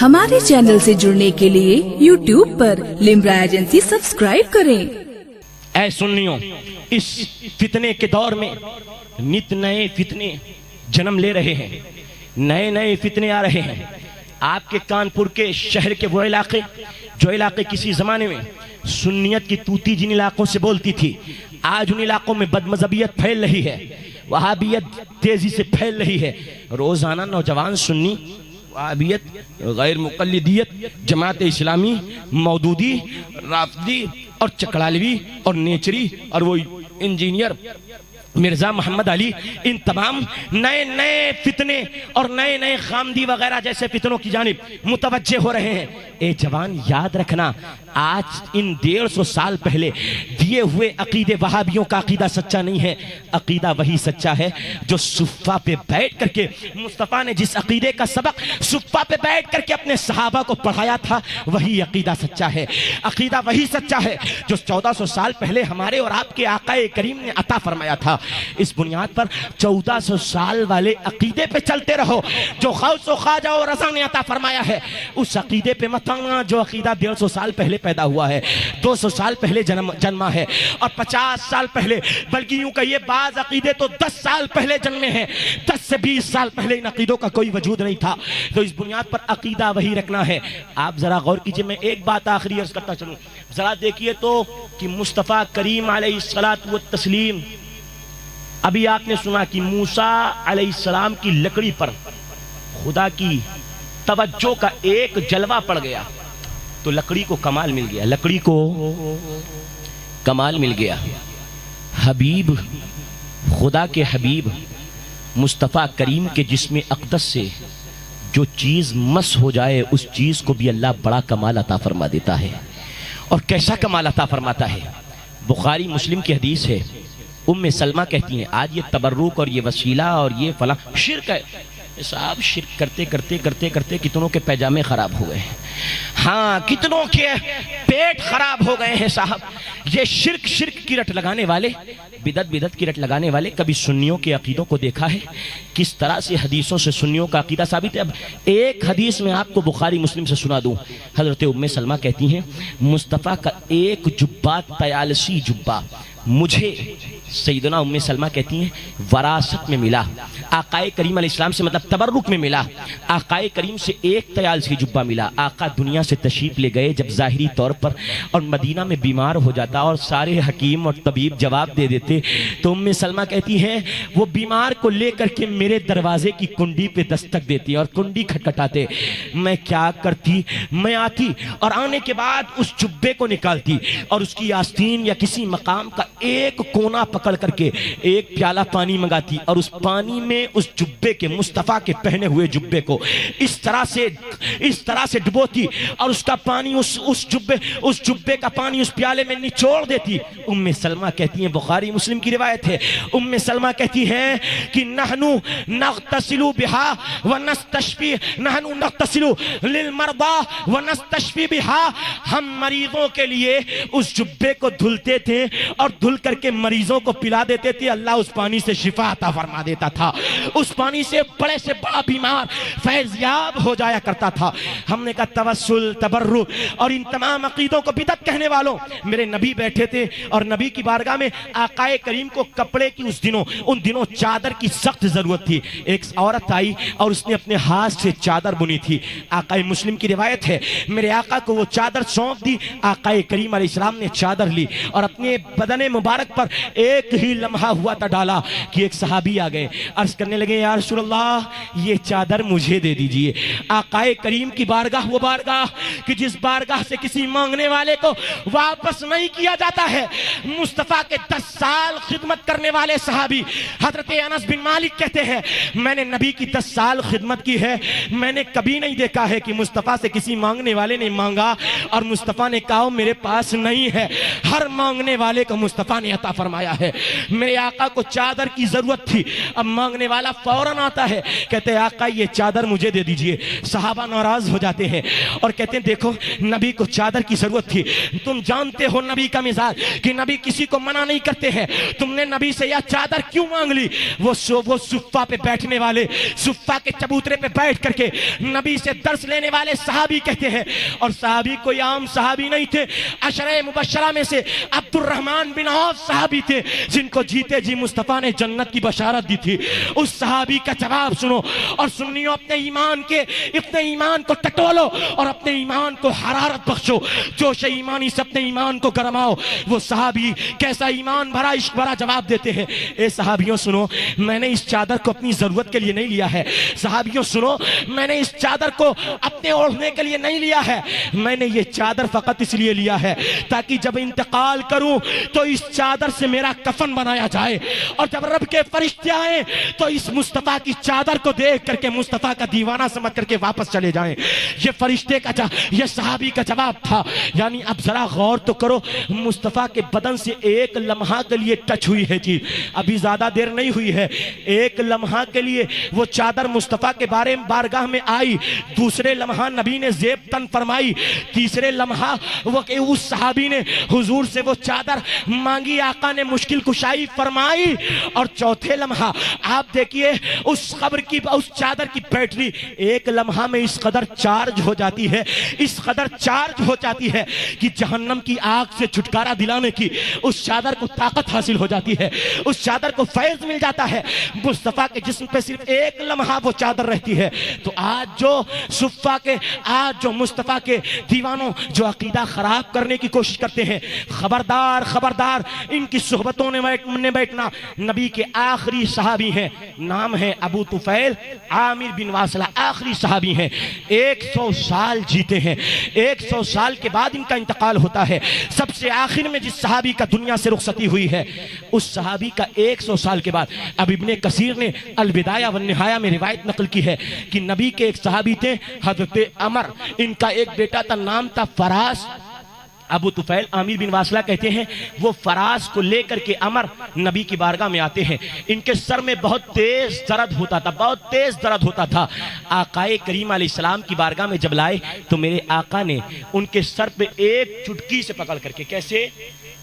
ہمارے چینل سے جڑنے کے لیے YouTube پر لمبرا ایجنسی سبسکرائب کریں۔ اے سنیوں، اس فتنے کے دور میں نت نئے فتنے جنم لے رہے ہیں، نئے نئے فتنے آ رہے ہیں۔ آپ کے کانپور کے شہر کے وہ علاقے جو علاقے کسی زمانے میں سنیت کی توتی جن علاقوں سے بولتی تھی، آج ان علاقوں میں بد مذہبیت پھیل رہی ہے، وہابیت تیزی سے پھیل رہی ہے۔ روزانہ نوجوان سنی وہابیت، غیر مقلدیت، جماعت اسلامی، مودودی، رافضی اور چکڑالوی اور نیچری اور وہ انجینئر مرزا محمد علی، ان تمام نئے نئے فتنے اور نئے نئے خامدی وغیرہ جیسے فتنوں کی جانب متوجہ ہو رہے ہیں۔ اے جوان، یاد رکھنا، آج ان 150 سال پہلے دیے ہوئے عقیدے وہابیوں کا عقیدہ سچا نہیں ہے۔ عقیدہ وہی سچا ہے جو صفہ پہ بیٹھ کر کے مصطفیٰ نے جس عقیدے کا سبق صفہ پہ بیٹھ کر کے اپنے صحابہ کو پڑھایا تھا، وہی عقیدہ سچا ہے۔ عقیدہ وہی سچا ہے جو 1400 سال پہلے ہمارے اور آپ کے آقا کریم نے عطا فرمایا تھا۔ اس بنیاد پر 1400 سال والے عقیدے پہ چلتے رہو جو غوث و خواجہ و رضا نے عطا فرمایا ہے۔ اس عقیدے پہ مت آنا جو عقیدہ 150 سال پہلے پیدا ہوا ہے، 200 سال پہلے جنما ہے، اور 50 سال پہلے، بلکہ یوں کہیے بعض عقیدے تو 10 سال پہلے جنمے ہیں۔ 10 سے 20 سال پہلے ان عقیدوں کا کوئی وجود نہیں تھا۔ تو اس بنیاد پر عقیدہ وہی رکھنا ہے۔ آپ ذرا غور کیجئے، میں ایک بات آخری عرض کرتا چلوں، ذرا دیکھیے تو کہ مصطفیٰ کریم علیہ الصلاۃ والتسلیم، ابھی آپ نے سنا کہ موسیٰ علیہ السلام کی لکڑی پر خدا کی توجہ کا ایک جلوہ پڑ گیا تو لکڑی کو کمال مل گیا، لکڑی کو کمال مل گیا۔ حبیب، خدا کے حبیب مصطفیٰ کریم کے جسم اقدس سے جو چیز مس ہو جائے، اس چیز کو بھی اللہ بڑا کمال عطا فرما دیتا ہے۔ اور کیسا کمال عطا فرماتا ہے؟ بخاری مسلم کی حدیث ہے، ام سلمہ کہتی ہیں آج یہ تبرک اور یہ وسیلہ اور یہ فلاں شرک ہے۔ صاحب شرک کرتے کرتے کرتے کرتے کتنوں کے پیجامے خراب ہو گئے ہیں، ہاں کتنوں کے پیٹ خراب ہو گئے ہیں صاحب۔ یہ شرک کی رٹ لگانے والے، بدعت کی رٹ لگانے والے کبھی سنیوں کے عقیدوں کو دیکھا ہے؟ کس طرح سے حدیثوں سے سنیوں کا عقیدہ ثابت ہے؟ اب ایک حدیث میں آپ کو بخاری مسلم سے سنا دوں۔ حضرت ام سلمہ کہتی ہیں مصطفیٰ کا ایک جبہ، طیالسی جبہ، مجھے سیدنا ام سلمہ کہتی ہیں وراثت میں ملا، آقا کریم علیہ السلام سے مطلب تبرک میں ملا۔ آقا کریم سے ایک طیالسی جبہ ملا۔ آقا دنیا سے تشریف لے گئے جب ظاہری طور پر، اور مدینہ میں بیمار ہو جاتا اور سارے حکیم اور طبیب جواب دے دیتے، تو ام سلمہ کہتی ہیں وہ بیمار کو لے کر کے میرے دروازے کی کنڈی پہ دستک دیتی اور کنڈی کھٹکھٹاتے، میں کیا کرتی، میں آتی اور آنے کے بعد اس جبے کو نکالتی اور اس کی آستین یا کسی مقام کا ایک کونا پکڑ کر کے ایک پیالہ پانی منگاتی اور اس پانی میں اس جبے کے، مصطفیٰ کے پہنے ہوئے جبے کو اس طرح سے ڈبوتی اور اس کا پانی اس جبے کا پانی اس پیالے میں نچوڑ دیتی۔ ام سلمہ کہتی ہیں، بخاری مسلم کی روایت ہے، ام سلمہ کہتی ہیں کہ نحنو نغتسلو بہا ونستشفی، نحنو نغتسلو للمرضى ونستشفی بہا، ہم مریضوں کے لیے اس جبے کو دھلتے تھے اور دھل کر کے مریضوں کو پلا دیتے تھے، اللہ اس پانی سے شفا عطا فرما دیتا تھا، اس پانی سے بڑے سے بڑا بیمار فیض یاب ہو جایا کرتا تھا۔ ہم نے کہا توسل، تبرک اور ان تمام عقیدوں کو بدعت کہنے والوں، میرے نبی بیٹھے تھے اور نبی کی بارگاہ میں آقا کریم کو کپڑے کی ان دنوں چادر کی سخت ضرورت تھی۔ ایک عورت آئی اور اس نے اپنے ہاتھ سے چادر بنی تھی، آقا مسلم کی روایت ہے، میرے آقا کو وہ چادر سونپ دی، آقا کریم علیہ السلام نے چادر لی اور اپنے بدن مبارک پر ایک ہی لمحہ ہوا تھا ڈالا کہ ایک صحابی آ گئے، عرض کرنے لگے یا رسول اللہ یہ چادر مجھے دے دیجئے۔ آقا کریم کی بارگاہ، وہ بارگاہ کہ جس بارگاہ سے کسی مانگنے والے کو واپس نہیں کیا جاتا ہے۔ مصطفیٰ کے 10 سال خدمت کرنے والے صحابی حضرت انس بن مالک کہتے ہیں میں نے نبی کی 10 سال خدمت کی ہے، میں نے کبھی نہیں دیکھا ہے کہ مصطفیٰ سے کسی مانگنے والے نے مانگا اور مصطفیٰ نے کہا میرے پاس نہیں ہے۔ ہر مانگنے والے کو مصطفیٰ مصطفیٰ نے عطا فرمایا ہے۔ میرے آقا کو چادر کی ضرورت تھی، اب مانگنے والا فوراً آتا ہے، کہتے ہیں آقا یہ چادر مجھے دے دیجئے۔ صحابہ ناراض ہو جاتے ہیں اور کہتے ہیں دیکھو نبی کو چادر کی ضرورت تھی، تم جانتے ہو نبی کا مزاج کہ نبی کسی کو منع نہیں کرتے ہیں، تم نے نبی سے یہ چادر کیوں مانگ لی؟ وہ صفہ پہ بیٹھنے والے، صفہ کے چبوترے پہ بیٹھ کر کے نبی سے درس لینے والے صحابی کہتے ہیں، اور صحابی کوئی عام صحابی نہیں تھے، عشرہ مبشرہ میں سے عبد الرحمن بن عوف صحابی تھے جن کو جیتے جی مصطفیٰ نے جنت کی بشارت دی تھی۔ اس صحابی کا جواب سنو اور سنیو، اپنے ایمان کو ٹٹولو اور اپنے ایمان کو حرارت بخشو، جوش ایمانی سے اپنے ایمان کو گرماؤ۔ وہ صحابی کیسا ایمان بھرا عشق بھرا جواب دیتے ہیں، اے صحابیوں سنو، میں نے اس چادر کو اپنی ضرورت کے لیے نہیں لیا ہے، صحابیوں سنو، میں نے اس چادر کو اپنے اوڑھنے کے لیے نہیں لیا ہے، میں نے یہ چادر فقط اس لیے لیا ہے تاکہ جب انتقال کروں تو اس چادر سے میرا کفن بنایا جائے، اور جب رب کے فرشتے آئیں تو اس مصطفیٰ کی چادر کو دیکھ کر کے مصطفیٰ کا دیوانہ سمجھ کر کے واپس چلے جائیں۔ یہ فرشتے کا یہ صحابی کا جواب تھا۔ یعنی اب ذرا غور تو کرو، مصطفیٰ کے بدن سے ایک لمحہ کے لیے ٹچ ہوئی ہے چیز، ابھی زیادہ دیر نہیں ہوئی ہے، ایک لمحہ کے لیے وہ چادر مصطفیٰ کے بارگاہ میں آئی، دوسرے لمحہ نبی نے زیب تن فرمائی، تیسرے لمحہ اس صحابی نے حضور سے وہ چادر مانگی، آقا نے مشکل کشائی فرمائی، اور چوتھے لمحہ آپ دیکھیے اس چادر کی بیٹری ایک لمحہ میں اس قدر چارج ہو جاتی ہے، اس قدر چارج ہو جاتی ہے کہ جہنم کی آگ سے چھٹکارا دلانے کی اس چادر کو طاقت حاصل ہو جاتی ہے، اس چادر کو فیض مل جاتا ہے۔ مصطفیٰ کے جسم پہ صرف ایک لمحہ وہ چادر رہتی ہے۔ تو آج جو مصطفیٰ کے دیوانوں جو عقیدہ خراب کرنے کی کوشش کرتے ہیں، خبردار خبردار، ان کی صحبتوں نے بیٹھنا۔ نبی کے آخری صحابی ہیں، نام ہے ابو طفیل عامر بن واصلہ، آخری صحابی ہیں، 100 سال جیتے ہیں، 100 سال کے بعد ان کا انتقال ہوتا ہے۔ سب سے آخر میں جس صحابی کا دنیا سے رخصتی ہوئی ہے، اس صحابی کا 100 سال کے بعد، اب ابن کثیر نے البدایہ والنہایہ میں روایت نقل کی ہے کہ نبی کے ایک صحابی تھے حضرت عمر، ان کا ایک بیٹا تھا، نام تھا فراس۔ ابو طفیل عامر بن واصلہ کہتے ہیں وہ فراس کو لے کر کے عمر نبی کی بارگاہ میں آتے ہیں، ان کے سر میں بہت تیز درد ہوتا تھا، آقا کریم علیہ السلام کی بارگاہ میں جب لائے تو میرے آقا نے ان کے سر پہ ایک چٹکی سے پکڑ کر کے، کیسے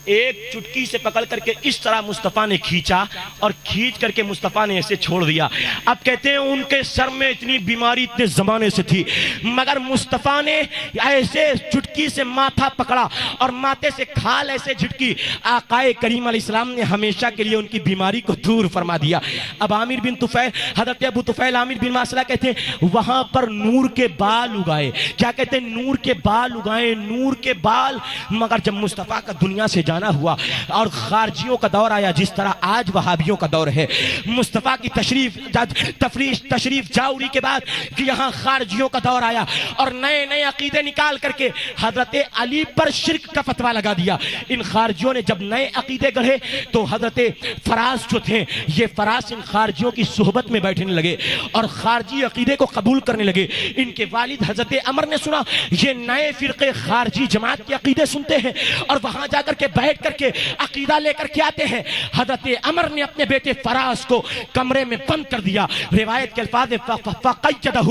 ایک چٹکی سے پکڑ کر کے اس طرح مصطفیٰ نے کھینچا اور کھینچ کر کے مصطفیٰ نے ایسے چھوڑ دیا۔ اب کہتے ہیں ان کے سر میں اتنی بیماری اتنے زمانے سے تھی، مگر مصطفیٰ نے ایسے چٹکی سے ماتھا پکڑا اور ماتھے سے کھال ایسے جھٹکی، آقا کریم علیہ السلام نے ہمیشہ کے لیے ان کی بیماری کو دور فرما دیا۔ اب عامر بن طفیل، حضرت ابو طفیل عامر بن واصلہ کہتے ہیں وہاں پر نور کے بال اگائے، کیا کہتے ہیں نور کے بال اگائے، نور کے بال۔ مگر جب مصطفیٰ کا دنیا سے جانا ہوا اور خارجیوں کا دور آیا، جس طرح آج وہابیوں کا دور ہے، مصطفیٰ کی تشریف جاوری کے بعد کہ یہاں خارجیوں کا دور آیا اور نئے نئے عقیدے نکال کر کے حضرت علی پر شرک کا فتویٰ لگا دیا۔ ان خارجیوں نے جب نئے عقیدے گڑھے تو حضرت فراس جو تھے، یہ فراس ان خارجیوں کی صحبت میں بیٹھنے لگے اور خارجی عقیدے کو قبول کرنے لگے۔ ان کے والد حضرت عمر نے سنا یہ نئے فرقے خارجی جماعت کے عقیدے سنتے ہیں اور وہاں جا کر کے بیٹھ کر کے عقیدہ لے کر کے آتے ہیں۔ حضرت عمر نے اپنے بیٹے فراس کو کمرے میں بند کر دیا، روایت کے الفاظ فقیدہ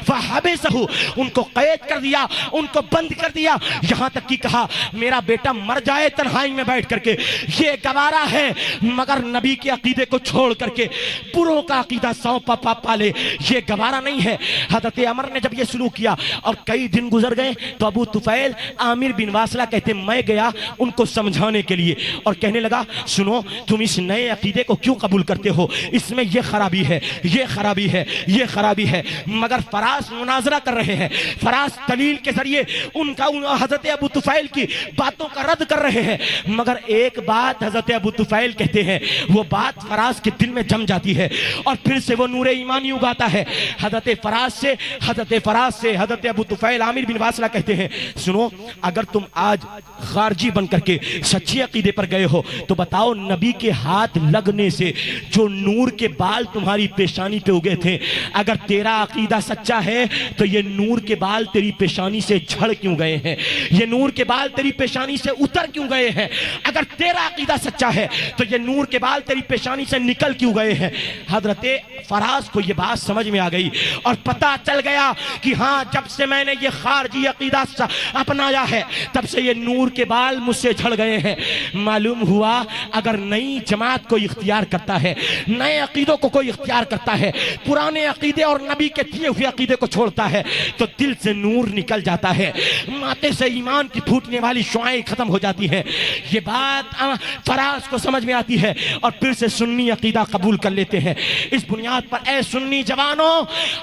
فحبسہ، ان کو قید کر دیا، ان کو بند کر دیا، یہاں تک کہ کہا میرا بیٹا مر جائے تنہائی میں بیٹھ کر کے، یہ گوارا ہے، مگر نبی کے عقیدے کو چھوڑ کر کے پروں کا عقیدہ سونپا پالے، یہ گوارا نہیں ہے۔ حضرت عمر نے جب یہ سلوک کیا اور کئی دن گزر گئے تو ابو طفیل عامر بن واصلہ کہتے میں گیا ان کو سمجھانے کے لیے اور کہنے لگا سنو تم اس نئے عقیدے کو کیوں قبول کرتے ہو، اس میں یہ خرابی ہے، یہ خرابی ہے، یہ خرابی ہے۔ مگر فراس مناظرہ کر رہے ہیں، فراس دلیل کے ذریعے ان کا حضرت ابو طفیل کی باتوں کا رد کر رہے ہیں، مگر ایک بات حضرت ابو طفیل کہتے ہیں وہ بات فراس کے دل میں جم جاتی ہے اور پھر سے وہ نور ایمانی اگاتا ہے۔ حضرت فراس سے حضرت ابو طفیل عامر بن واصلہ کہتے ہیں سنو اگر تم آج خارجی بن کر کے سچے عقیدے پر گئے ہو تو بتاؤ نبی کے ہاتھ لگنے سے جو نور کے بال تمہاری پیشانی پہ اگے تھے، اگر تیرا عقیدہ سچا ہے تو یہ نور کے بال تیری پیشانی سے جھڑ کیوں گئے ہیں؟ یہ نور کے بال تیری پیشانی سے اتر کیوں گئے ہیں؟ اگر تیرا عقیدہ سچا ہے تو یہ نور کے بال تیری پیشانی سے نکل کیوں گئے ہیں؟ حضرت فراز کو یہ بات سمجھ میں آ گئی اور پتہ چل گیا کہ ہاں جب سے میں نے یہ خارجی عقیدہ اپنایا ہے تب سے یہ نور کے بال مجھ سے جھڑ گئے ہیں۔ معلوم ہوا اگر نئی جماعت کو اختیار کرتا ہے، نئے عقیدوں کو کوئی اختیار کرتا ہے، پرانے عقیدے اور نبی کے دیے ہوئے عقیدے کو چھوڑتا ہے تو دل سے نور نکل جاتا ہے، ماتے سے ایمان کی پھوٹنے والی شعائیں ختم ہو جاتی ہیں۔ یہ بات فراز کو سمجھ میں آتی ہے اور پھر سے سنی عقیدہ قبول کر لیتے ہیں۔ اس بنیاد پر اے سنی جوانوں،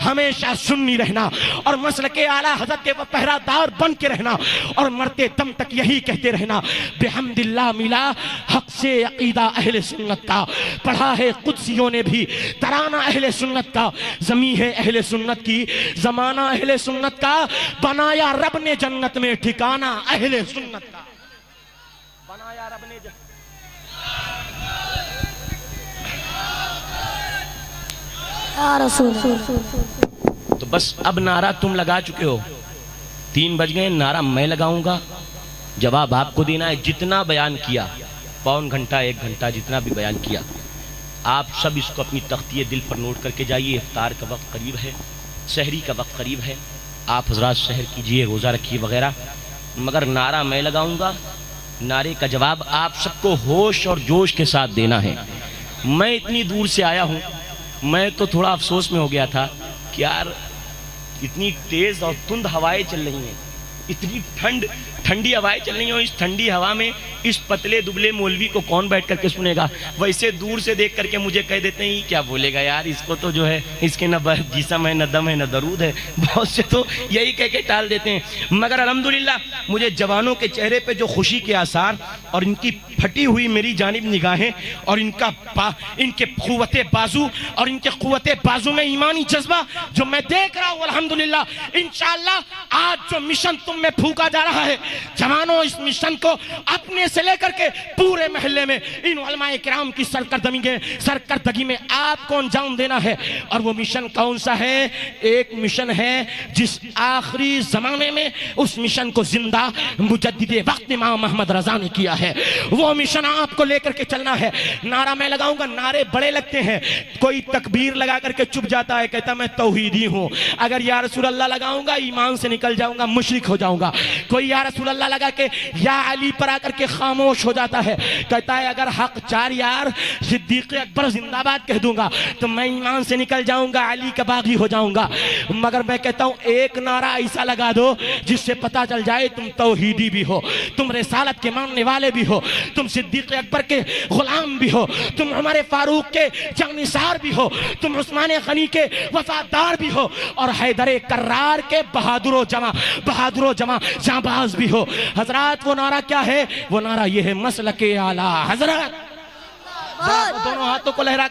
ہمیشہ سنی رہنا اور مسلک اعلیٰ حضرت کے پہرہ دار بن کے رہنا اور مرتے دم تک یہی کہتے رہنا، بحمد اللہ ملا حق سے عقیدہ اہل سنت کا، پڑھا ہے قدسیوں نے بھی ترانہ اہل سنت کا، زمین ہے اہل سنت کی، زمانہ اہل سنت کا، بنایا رب نے جنت میں ٹھکانہ اہل سنت کا، بنایا رب نے تو بس اب نعرہ تم لگا چکے ہو، 3 بج گئے، نعرہ میں لگاؤں گا، جواب آپ کو دینا ہے۔ جتنا بیان کیا، پون گھنٹہ 1 گھنٹہ جتنا بھی بیان کیا، آپ سب اس کو اپنی تختی دل پر نوٹ کر کے جائیے۔ افطار کا وقت قریب ہے، سحری کا وقت قریب ہے، آپ حضرات سحر کیجئے، روزہ رکھیے وغیرہ، مگر نعرہ میں لگاؤں گا، نعرے کا جواب آپ سب کو ہوش اور جوش کے ساتھ دینا ہے۔ میں اتنی دور سے آیا ہوں، میں تو تھوڑا افسوس میں ہو گیا تھا کہ یار اتنی تیز اور تند ہوائیں چل رہی ہیں، اتنی ٹھنڈی ہوائیں چل رہی ہیں، اور اس ٹھنڈی ہوا میں اس پتلے دبلے مولوی کو کون بیٹھ کر کے سنے گا؟ ویسے دور سے دیکھ کر کے مجھے کہہ دیتے ہیں یہ کیا بولے گا یار، اس کو تو جو ہے اس کے نہ جسم ہے، نہ دم ہے، نہ درود ہے، بہت سے تو یہی کہہ کے ٹال دیتے ہیں۔ مگر الحمدللہ مجھے جوانوں کے چہرے پہ جو خوشی کے آثار اور ان کی پھٹی ہوئی میری جانب نگاہیں اور ان کے قوت بازو اور ان کے قوت بازو میں ایمانی جذبہ جو میں دیکھ رہا ہوں، الحمدللہ انشاءاللہ آج جو مشن تم میں پھونکا جا رہا ہے، جوانوں اس مشن کو اپنے سے لے کر کے پورے محلے میں ان علماء کرام کی سرکردگی میں آپ کو انجام دینا ہے۔ اور وہ مشن کون سا ہے؟ ایک مشن ہے جس آخری زمانے میں اس مشن کو زندہ مجدد وقت امام محمد رضا نے کیا ہے، وہ مشن آپ کو لے کر کے چلنا ہے۔ نعرہ میں لگاؤں گا، نعرے بڑے لگتے ہیں، کوئی تکبیر لگا کر کے چپ جاتا ہے، کہتا میں توحیدی ہوں، اگر یا رسول اللہ لگاؤں گا ایمان سے نکل جاؤں گا، مشرک ہو جاؤں گا۔ کوئی یا رسول اللہ لگا کے یا علی پر آ کر کے خاموش ہو جاتا ہے، کہتا ہے اگر حق چار یار صدیق اکبر زندہ باد کہہ دوں گا تو میں ایمان سے نکل جاؤں گا، علی کا باغی ہو جاؤں گا۔ مگر میں کہتا ہوں ایک نعرہ ایسا لگا دو جس سے پتا چل جائے تم توحیدی بھی ہو، تم رسالت کے ماننے والے بھی ہو، تم صدیق اکبر کے غلام بھی ہو، تم عمر فاروق کے جانثار بھی ہو، تم عثمان غنی کے وفادار بھی ہو، اور حیدر کرار کے بہادر و جمع جانباز بھی ہو۔ حضرات وہ نعرہ کیا ہے؟ وہ نعرہ یہ ہے، مسلک اعلیٰ حضرت۔ دونوں ہاتھوں کو لہرا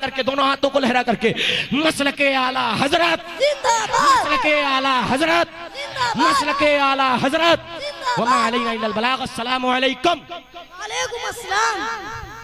کر کے مسلک اعلیٰ حضرت، مسلک اعلیٰ حضرت، مسلک اعلیٰ حضرت۔ وما علینا الا البلاغ۔ السلام علیکم۔ وعلیکم السلام۔